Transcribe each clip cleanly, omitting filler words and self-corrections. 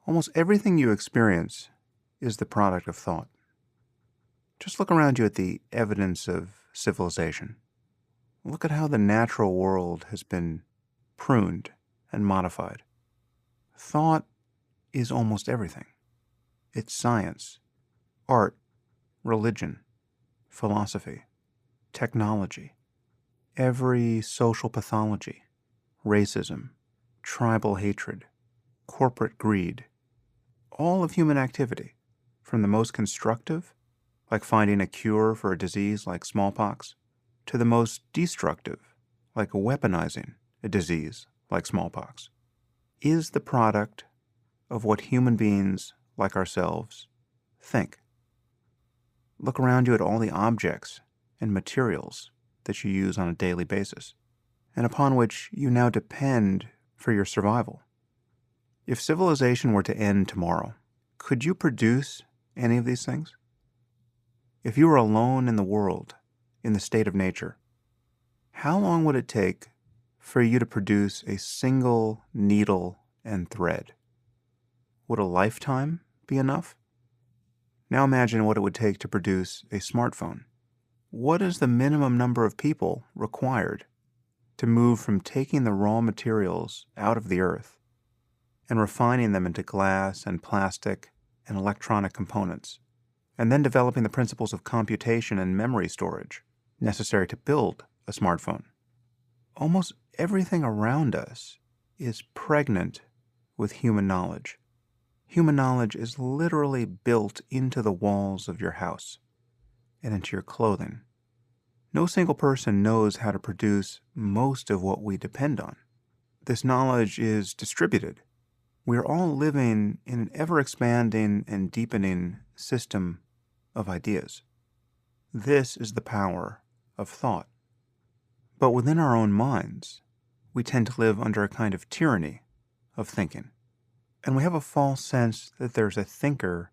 Almost everything you experience is the product of thought. Just look around you at the evidence of civilization. Look at how the natural world has been pruned and modified. Thought is almost everything. It's science, art, religion, philosophy, technology, every social pathology, racism, tribal hatred, corporate greed, all of human activity, from the most constructive, like finding a cure for a disease like smallpox, to the most destructive, like weaponizing a disease like smallpox, is the product of what human beings like ourselves think. Look around you at all the objects and materials that you use on a daily basis, and upon which you now depend for your survival. If civilization were to end tomorrow, could you produce any of these things? If you were alone in the world, in the state of nature, how long would it take for you to produce a single needle and thread? Would a lifetime be enough? Now imagine what it would take to produce a smartphone. What is the minimum number of people required to move from taking the raw materials out of the earth and refining them into glass and plastic and electronic components, and then developing the principles of computation and memory storage necessary to build a smartphone? Almost everything around us is pregnant with human knowledge. Human knowledge is literally built into the walls of your house and into your clothing. No single person knows how to produce most of what we depend on. This knowledge is distributed. We are all living in an ever-expanding and deepening system of ideas. This is the power of thought. But within our own minds, we tend to live under a kind of tyranny of thinking. And we have a false sense that there's a thinker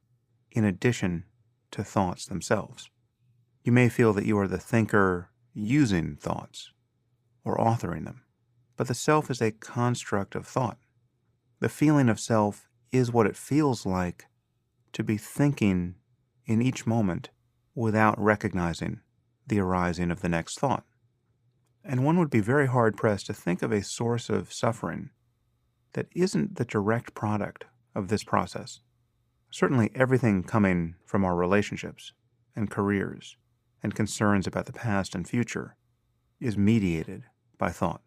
in addition to thoughts themselves. You may feel that you are the thinker using thoughts or authoring them, but the self is a construct of thought. The feeling of self is what it feels like to be thinking in each moment without recognizing the arising of the next thought. And one would be very hard-pressed to think of a source of suffering that isn't the direct product of this process. Certainly everything coming from our relationships and careers and concerns about the past and future is mediated by thought.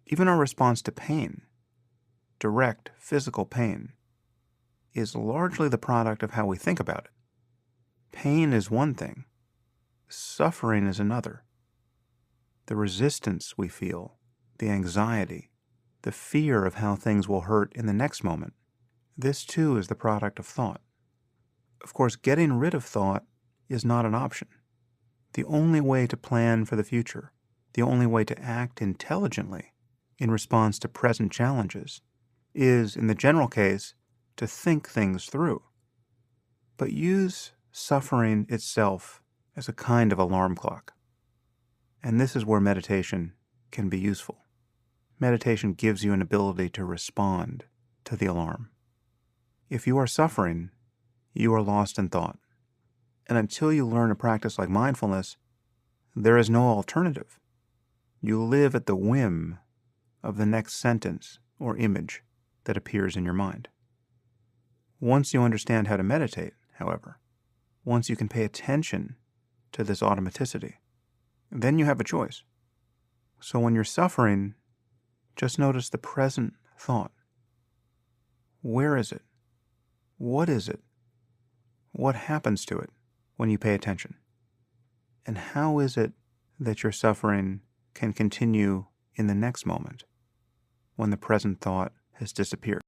Even our response to pain, direct physical pain, is largely the product of how we think about it. Pain is one thing, suffering is another. The resistance we feel, the anxiety, the fear of how things will hurt in the next moment, this too is the product of thought. Of course, getting rid of thought is not an option. The only way to plan for the future, the only way to act intelligently in response to present challenges, is, in the general case, to think things through. But use suffering itself as a kind of alarm clock. And this is where meditation can be useful. Meditation gives you an ability to respond to the alarm. If you are suffering, you are lost in thought. And until you learn a practice like mindfulness, there is no alternative. You live at the whim of the next sentence or image that appears in your mind. Once you understand how to meditate, however, once you can pay attention to this automaticity, then you have a choice. So when you're suffering, just notice the present thought. Where is it? What is it? What happens to it when you pay attention? And how is it that your suffering can continue in the next moment when the present thought has disappeared?